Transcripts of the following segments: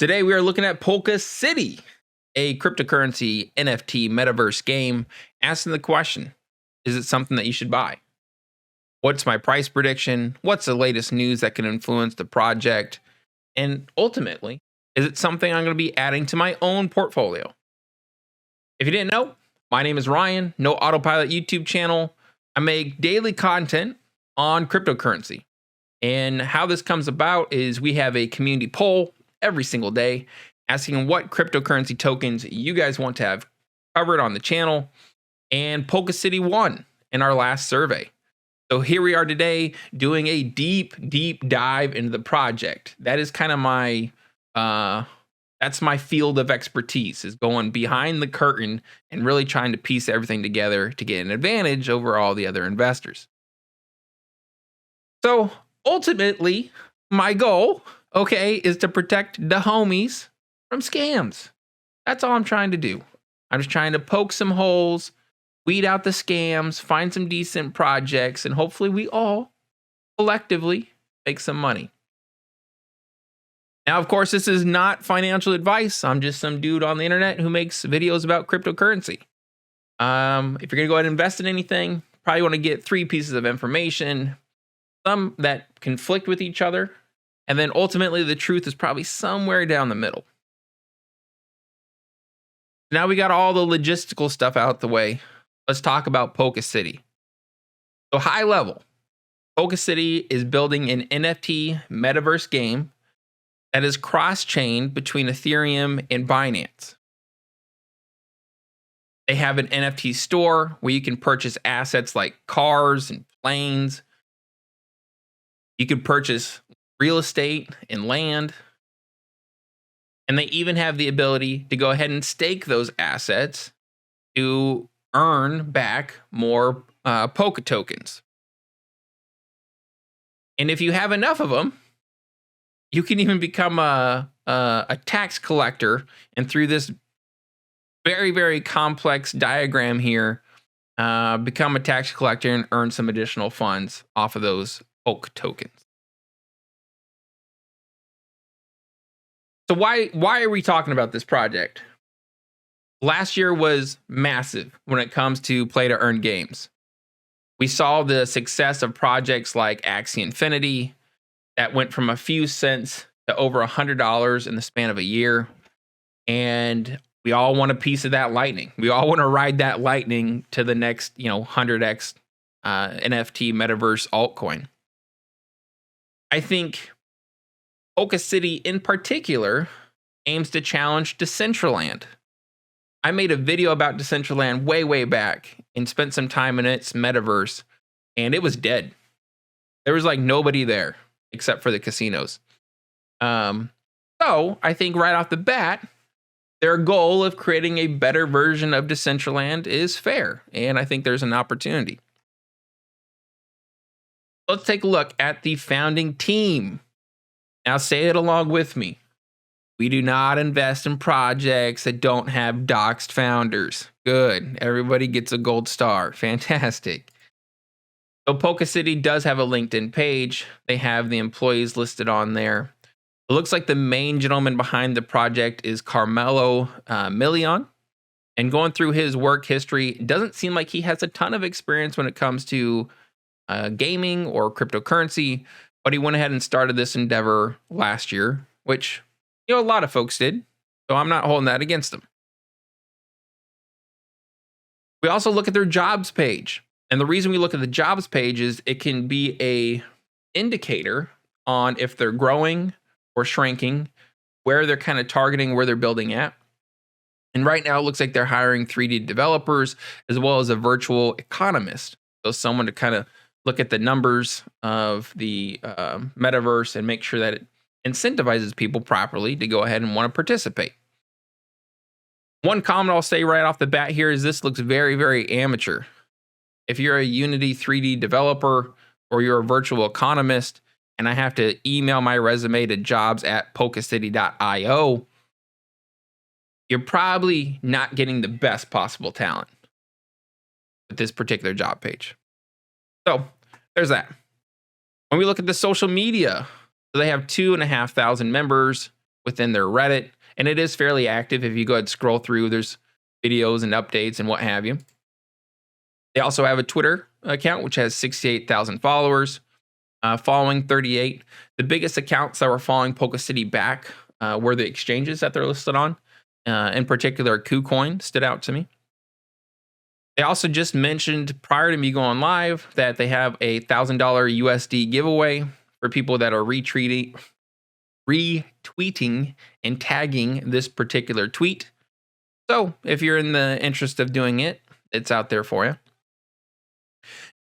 Today we are looking at PolkaCity, a cryptocurrency NFT metaverse game, asking the question, is it something that you should buy? What's my price prediction? What's the latest news that can influence the project? And ultimately, is it something I'm going to be adding to my own portfolio? If you didn't know, my name is Ryan, NoAutopilot YouTube channel. I make daily content on cryptocurrency. And how this comes about is we have a community poll every single day asking what cryptocurrency tokens you guys want to have covered on the channel. And PolkaCity won in our last survey. So here we are today doing a deep dive into the project. That is kind of my, that's my field of expertise, is going behind the curtain and really trying to piece everything together to get an advantage over all the other investors. So ultimately, my goal, is to protect the homies from scams. That's all I'm trying to do. I'm just trying to poke some holes, weed out the scams, find some decent projects, and hopefully we all collectively make some money. Now, of course, this is not financial advice. I'm just some dude on the internet who makes videos about cryptocurrency. If you're going to go ahead and invest in anything, probably want to get 3 pieces of information, some that conflict with each other, and then ultimately the truth is probably somewhere down the middle. Now we got all the logistical stuff out the way. Let's talk about PolkaCity. So high level, PolkaCity is building an NFT metaverse game that is cross-chained between Ethereum and Binance. They have an NFT store where you can purchase assets like cars and planes. You can purchase real estate and land. And they even have the ability to go ahead and stake those assets to earn back more Polka tokens. And if you have enough of them, you can even become a tax collector. And through this very complex diagram here, become a tax collector and earn some additional funds off of those Polka tokens. So why are we talking about this project? Last year was massive when it comes to play to earn games. We saw the success of projects like Axie Infinity that went from a few cents to over $100 in the span of a year. And we all want a piece of that lightning. We all want to ride that lightning to the next, 100x NFT metaverse altcoin. I think PolkaCity in particular aims to challenge Decentraland. I made a video about Decentraland way back and spent some time in its metaverse, and it was dead. There was like nobody there except for the casinos. So I think right off the bat, their goal of creating a better version of Decentraland is fair, and I think there's an opportunity. Let's take a look at the founding team. Now say it along with me. We do not invest in projects that don't have doxed founders. Good. Everybody gets a gold star. Fantastic. So PolkaCity does have a LinkedIn page. They have the employees listed on there. It looks like the main gentleman behind the project is Carmelo Million. And going through his work history, it doesn't seem like he has a ton of experience when it comes to gaming or cryptocurrency. But he went ahead and started this endeavor last year, which, a lot of folks did. So I'm not holding that against them. We also look at their jobs page. And the reason we look at the jobs page is it can be a indicator on if they're growing or shrinking, where they're kind of targeting, where they're building at. And right now it looks like they're hiring 3D developers as well as a virtual economist. So someone to kind of look at the numbers of the metaverse and make sure that it incentivizes people properly to go ahead and want to participate. One comment I'll say right off the bat here is this looks very amateur. If you're a Unity 3D developer or you're a virtual economist and I have to email my resume to jobs@polkacity.io, you're probably not getting the best possible talent with this particular job page. So there's that. When we look at the social media, so they have 2,500 members. within their Reddit, and it is fairly active. If you go ahead and scroll through, there's videos and updates and what have you. They also have a Twitter account, which has 68,000 followers, following 38. The biggest accounts that were following PolkaCity back were the exchanges that they're listed on. In particular, KuCoin stood out to me. They also just mentioned prior to me going live that they have a $1,000 USD giveaway for people that are retweeting and tagging this particular tweet. So if you're in the interest of doing it, it's out there for you.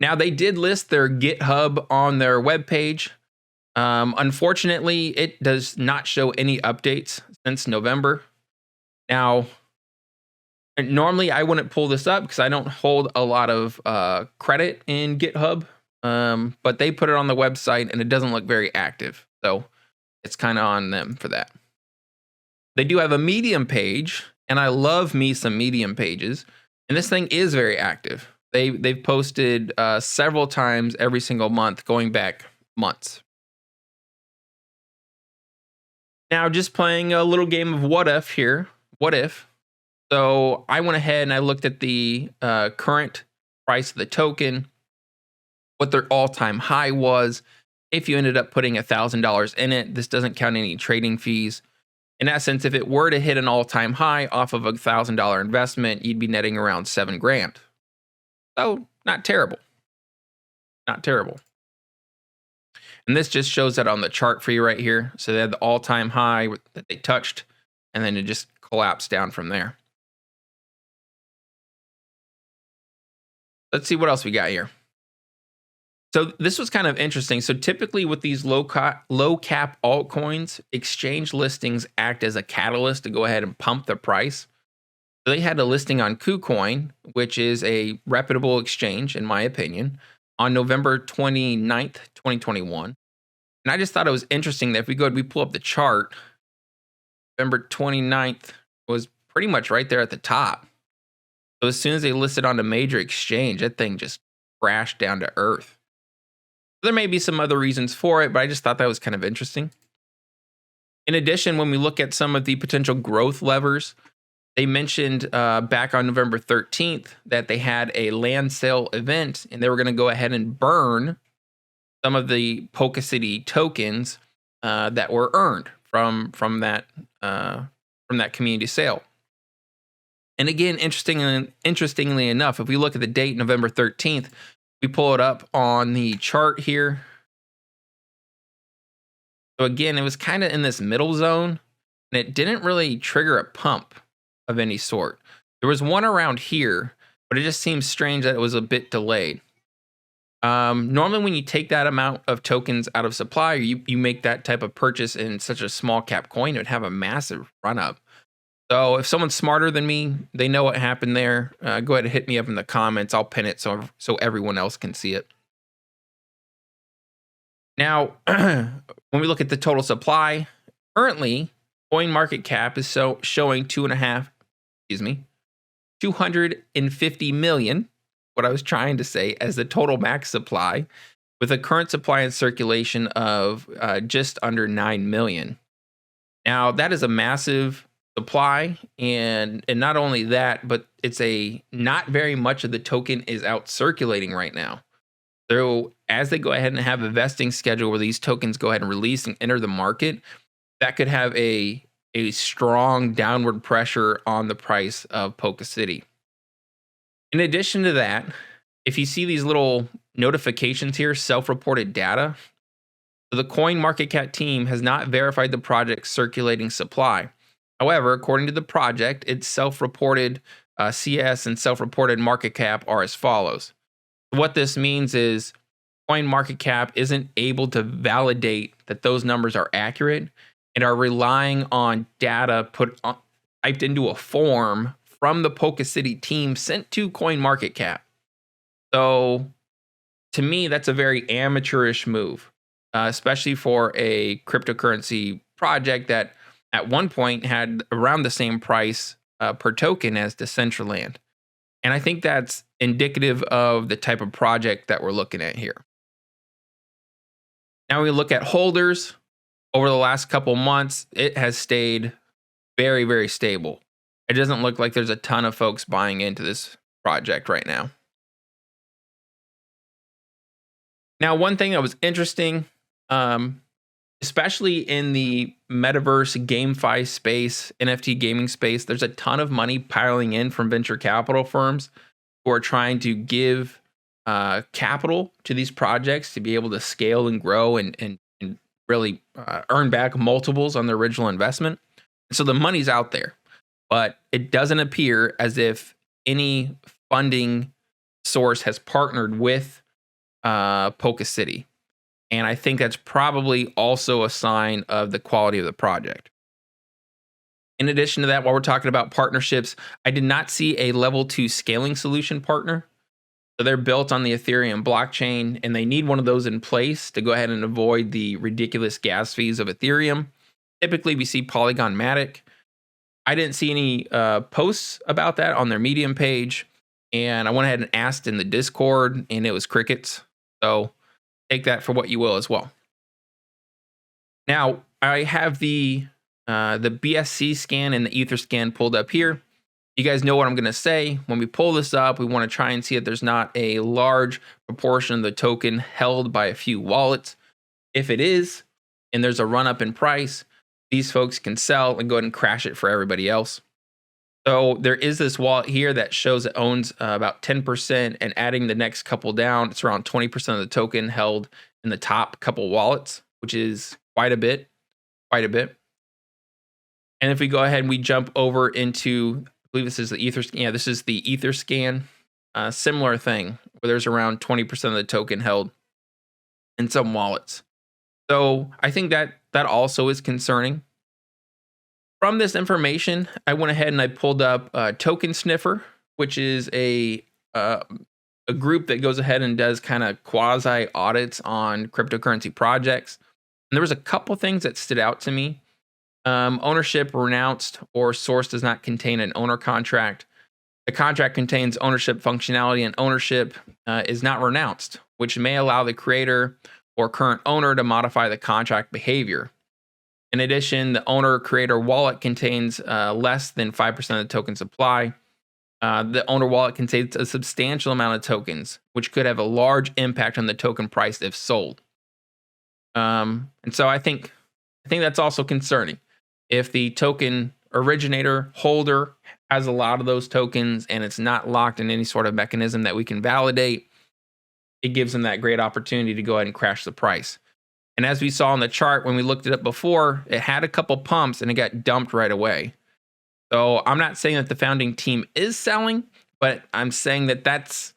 Now, they did list their GitHub on their webpage. Unfortunately, it does not show any updates since November. Now, normally I wouldn't pull this up because I don't hold a lot of credit in GitHub, but they put it on the website and it doesn't look very active. So it's kind of on them for that. They do have a Medium page, and I love me some Medium pages. And this thing is very active. They've posted several times every single month, going back months. Now, just playing a little game of what if here. What if? So I went ahead and I looked at the current price of the token, what their all-time high was. If you ended up putting $1,000 in it, this doesn't count any trading fees. In essence, if it were to hit an all-time high off of a $1,000 investment, you'd be netting around $7,000. So not terrible. Not terrible. And this just shows that on the chart for you right here. So they had the all-time high that they touched, and then it just collapsed down from there. Let's see what else we got here. So this was kind of interesting. So typically with these low cap altcoins, exchange listings act as a catalyst to go ahead and pump the price. So they had a listing on KuCoin, which is a reputable exchange, in my opinion, on November 29th, 2021. And I just thought it was interesting that if we pull up the chart, November 29th was pretty much right there at the top. So as soon as they listed on a major exchange, that thing just crashed down to earth. There may be some other reasons for it, but I just thought that was kind of interesting. In addition, when we look at some of the potential growth levers, they mentioned back on November 13th that they had a land sale event, and they were going to go ahead and burn some of the PolkaCity tokens that were earned from that community sale. And again, interestingly enough, if we look at the date, November 13th, we pull it up on the chart here. So again, it was kind of in this middle zone, and it didn't really trigger a pump of any sort. There was one around here, but it just seems strange that it was a bit delayed. Normally, when you take that amount of tokens out of supply, or you make that type of purchase in such a small cap coin, it would have a massive run up. So if someone's smarter than me, they know what happened there, go ahead and hit me up in the comments. I'll pin it so everyone else can see it. Now, when we look at the total supply, currently, CoinMarketCap is showing 250 million, what I was trying to say, as the total max supply, with a current supply in circulation of just under 9 million. Now, that is a massive supply, and not only that, but it's not very much of the token is out circulating right now. So as they go ahead and have a vesting schedule where these tokens go ahead and release and enter the market, that could have a strong downward pressure on the price of PolkaCity. In addition to that, if you see these little notifications here, self-reported data, so the CoinMarketCap team has not verified the project's circulating supply. However, according to the project, its self-reported CS and self-reported market cap are as follows. What this means is CoinMarketCap isn't able to validate that those numbers are accurate and are relying on data typed into a form from the PolkaCity team sent to CoinMarketCap. So to me, that's a very amateurish move, especially for a cryptocurrency project that at one point had around the same price per token as Decentraland. And I think that's indicative of the type of project that we're looking at here. Now we look at holders. over the last couple months, it has stayed very, very stable. It doesn't look like there's a ton of folks buying into this project right now. Now, one thing that was interesting, especially in the metaverse GameFi space, NFT gaming space, there's a ton of money piling in from venture capital firms who are trying to give capital to these projects to be able to scale and grow and really earn back multiples on their original investment. So the money's out there, but it doesn't appear as if any funding source has partnered with PolkaCity. And I think that's probably also a sign of the quality of the project. In addition to that, while we're talking about partnerships, I did not see a level 2 scaling solution partner. So they're built on the Ethereum blockchain, and they need one of those in place to go ahead and avoid the ridiculous gas fees of Ethereum. Typically, we see Polygon Matic. I didn't see any posts about that on their Medium page, and I went ahead and asked in the Discord, and it was crickets. So take that for what you will as well. Now, I have the BSC scan and the Ether scan pulled up here. You guys know what I'm going to say. When we pull this up, we want to try and see if there's not a large proportion of the token held by a few wallets. If it is, and there's a run up in price, these folks can sell and go ahead and crash it for everybody else. So there is this wallet here that shows it owns about 10%, and adding the next couple down, it's around 20% of the token held in the top couple wallets, which is quite a bit. And if we go ahead and we jump over into, I believe this is the Ether. Yeah, this is the Ether scan. Similar thing where there's around 20% of the token held in some wallets. So I think that also is concerning. From this information, I went ahead and I pulled up TokenSniffer, which is a group that goes ahead and does kind of quasi audits on cryptocurrency projects. And there was a couple things that stood out to me. Ownership renounced or source does not contain an owner contract. The contract contains ownership functionality, and ownership is not renounced, which may allow the creator or current owner to modify the contract behavior. In addition, the owner-creator wallet contains less than 5% of the token supply. The owner wallet contains a substantial amount of tokens, which could have a large impact on the token price if sold. And so I think that's also concerning. If the token originator holder has a lot of those tokens and it's not locked in any sort of mechanism that we can validate, it gives them that great opportunity to go ahead and crash the price. And as we saw on the chart, when we looked it up before, it had a couple pumps and it got dumped right away. So I'm not saying that the founding team is selling, but I'm saying that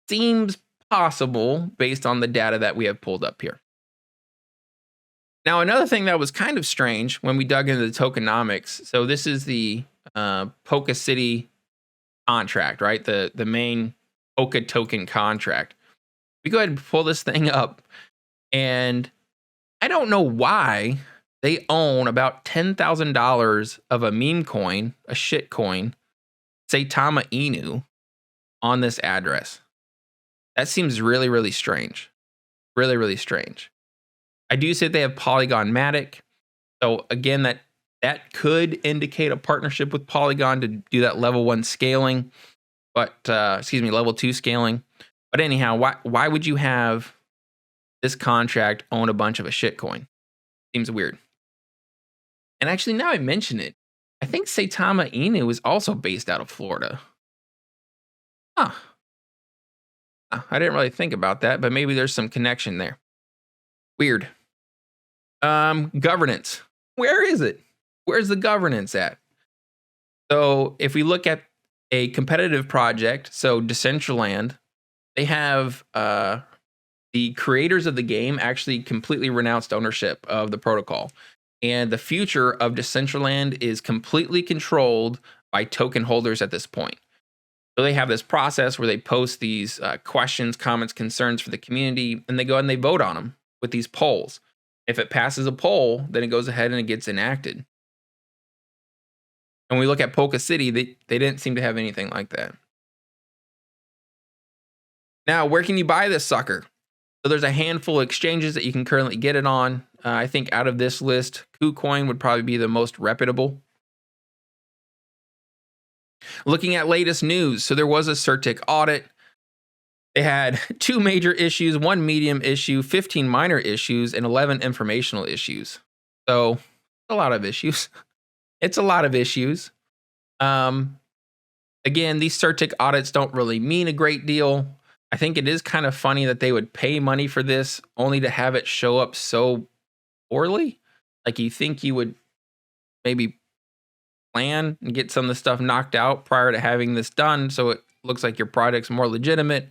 seems possible based on the data that we have pulled up here. Now, another thing that was kind of strange when we dug into the tokenomics. So this is the PolkaCity contract, right? The main Polka token contract. We go ahead and pull this thing up, and I don't know why they own about $10,000 of a meme coin, a shit coin, Saitama Inu, on this address. That seems really, really strange. Really, really strange. I do say they have Polygon Matic. So again, that could indicate a partnership with Polygon to do that level 1 scaling, but level 2 scaling. But anyhow, why would you have this contract own a bunch of a shitcoin? Seems weird. And actually, now I mention it, I think Saitama Inu is also based out of Florida. Huh. I didn't really think about that, but maybe there's some connection there. Weird. Governance. Where is it? Where's the governance at? So if we look at a competitive project, so Decentraland, they have the creators of the game actually completely renounced ownership of the protocol. And the future of Decentraland is completely controlled by token holders at this point. So they have this process where they post these questions, comments, concerns for the community, and they go and they vote on them with these polls. If it passes a poll, then it goes ahead and it gets enacted. And we look at PolkaCity, they didn't seem to have anything like that. Now, where can you buy this sucker? So there's a handful of exchanges that you can currently get it on. I think out of this list, KuCoin would probably be the most reputable. Looking at latest news, so there was a CertiK audit. They had 2 major issues, 1 medium issue, 15 minor issues, and 11 informational issues. So a lot of issues. It's a lot of issues. Again, these CertiK audits don't really mean a great deal. I think it is kind of funny that they would pay money for this only to have it show up so poorly. Like, you think you would maybe plan and get some of the stuff knocked out prior to having this done so it looks like your project's more legitimate.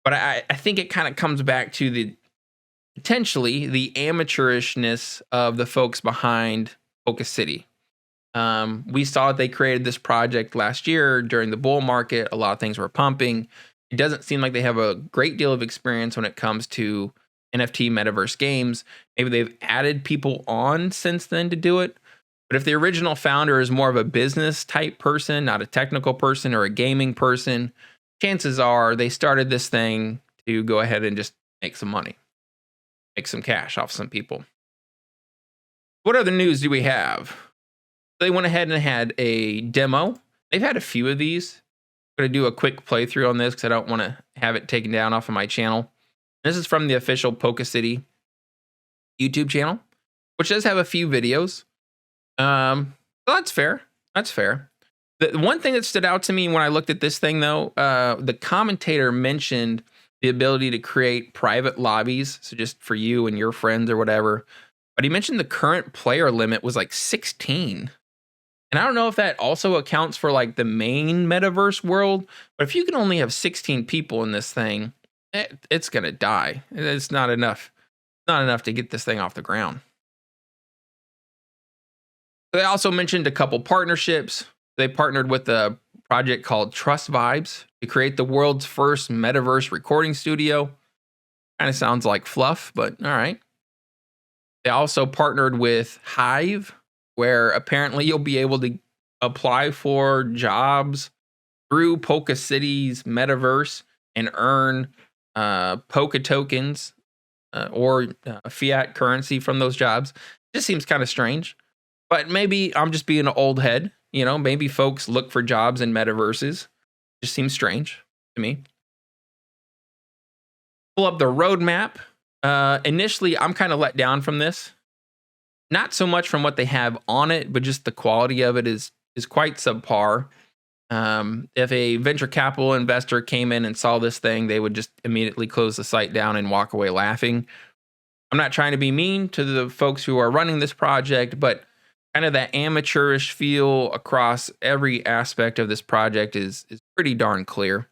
But I think it kind of comes back to the potentially the amateurishness of the folks behind PolkaCity. We saw that they created this project last year during the bull market. A lot of things were pumping. It doesn't seem like they have a great deal of experience when it comes to NFT metaverse games. Maybe they've added people on since then to do it. But if the original founder is more of a business type person, not a technical person or a gaming person, chances are they started this thing to go ahead and just make some money, make some cash off some people. What other news do we have? They went ahead and had a demo. They've had a few of these. I'm going to do a quick playthrough on this because I don't want to have it taken down off of my channel. This is from the official PolkaCity YouTube channel, which does have a few videos. So that's fair. That's fair. The one thing that stood out to me when I looked at this thing, though, the commentator mentioned the ability to create private lobbies, so just for you and your friends or whatever. But he mentioned the current player limit was like 16. And I don't know if that also accounts for like the main metaverse world, but if you can only have 16 people in this thing, it's going to die. It's not enough. Not enough to get this thing off the ground. They also mentioned a couple partnerships. They partnered with a project called Trust Vibes to create the world's first metaverse recording studio. Kind of sounds like fluff, but all right. They also partnered with Hive, where apparently you'll be able to apply for jobs through PolkaCity's metaverse and earn Polka tokens or fiat currency from those jobs. Just seems kind of strange, but maybe I'm just being an old head. You know, maybe folks look for jobs in metaverses. Just seems strange to me. Pull up the roadmap. Initially, I'm kind of let down from this. Not so much from what they have on it, but just the quality of it is quite subpar. If a venture capital investor came in and saw this thing, they would just immediately close the site down and walk away laughing. I'm not trying to be mean to the folks who are running this project, but kind of that amateurish feel across every aspect of this project is pretty darn clear.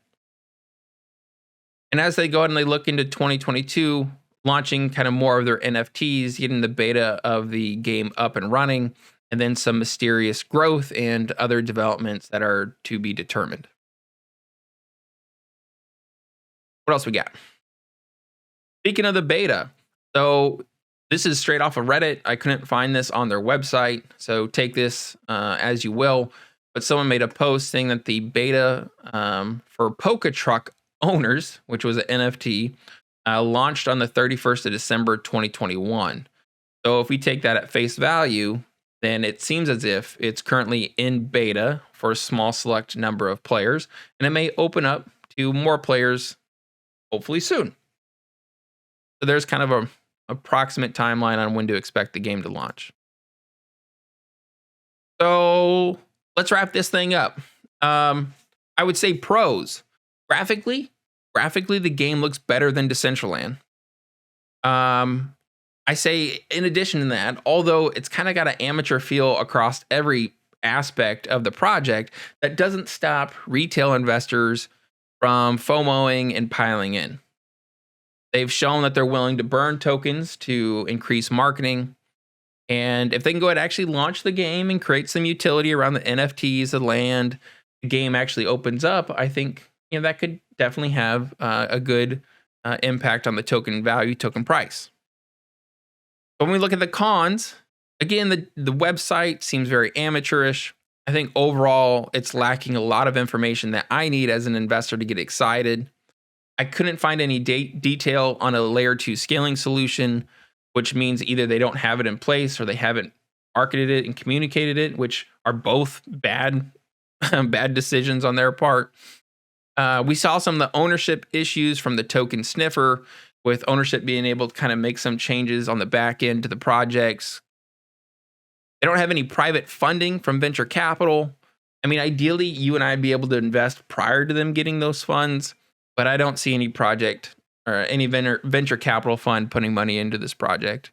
And as they go ahead and they look into 2022, launching kind of more of their NFTs, getting the beta of the game up and running, and then some mysterious growth and other developments that are to be determined. What else we got? Speaking of the beta, so this is straight off of Reddit. I couldn't find this on their website, so take this as you will. But someone made a post saying that the beta for Polka Truck owners, which was an NFT, launched on the 31st of December 2021. So if we take that at face value, then it seems as if it's currently in beta for a small select number of players, and it may open up to more players hopefully soon. So there's kind of a approximate timeline on when to expect the game to launch. So let's wrap this thing up. I would say pros. Graphically, the game looks better than Decentraland. I say in addition to that, although it's kind of got an amateur feel across every aspect of the project, that doesn't stop retail investors from FOMOing and piling in. They've shown that they're willing to burn tokens to increase marketing. And if they can go ahead and actually launch the game and create some utility around the NFTs, the land, the game actually opens up, I think that could definitely have a good impact on the token value, token price. But when we look at the cons, again, the website seems very amateurish. I think overall, it's lacking a lot of information that I need as an investor to get excited. I couldn't find any detail on a layer 2 scaling solution. which means either they don't have it in place or they haven't marketed it and communicated it, which are both bad, bad decisions on their part. We saw some of the ownership issues from the TokenSniffer, with ownership being able to kind of make some changes on the back end to the projects. They don't have any private funding from venture capital. I mean, ideally, you and I'd be able to invest prior to them getting those funds, but I don't see any project or any venture capital fund putting money into this project.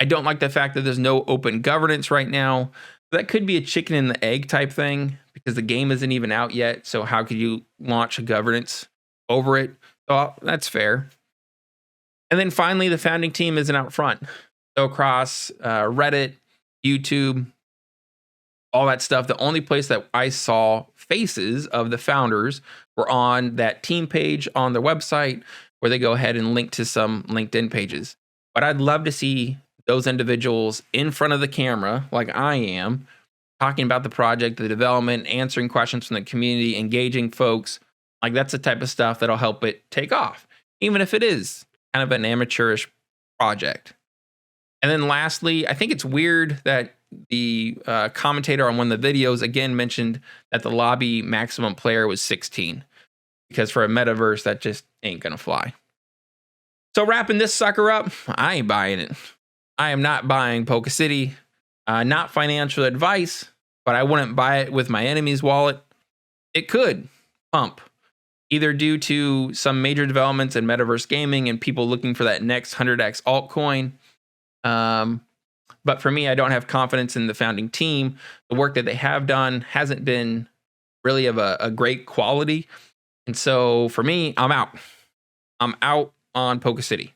I don't like the fact that there's no open governance right now. That could be a chicken and the egg type thing because the game isn't even out yet. So how could you launch a governance over it? So that's fair. And then finally, the founding team isn't out front. So across Reddit, YouTube, all that stuff, the only place that I saw faces of the founders were on that team page on their website where they go ahead and link to some LinkedIn pages. But I'd love to see those individuals in front of the camera, like I am, talking about the project, the development, answering questions from the community, engaging folks. Like that's the type of stuff that'll help it take off, even if it is kind of an amateurish project. And then lastly, I think it's weird that the commentator on one of the videos again mentioned that the lobby maximum player was 16, because for a metaverse, that just ain't gonna fly. So wrapping this sucker up, I ain't buying it. I am not buying PolkaCity. Not financial advice, but I wouldn't buy it with my enemy's wallet. It could pump, either due to some major developments in metaverse gaming and people looking for that next 100x altcoin. But for me, I don't have confidence in the founding team. The work that they have done hasn't been really of a great quality. And so for me, I'm out. I'm out on PolkaCity.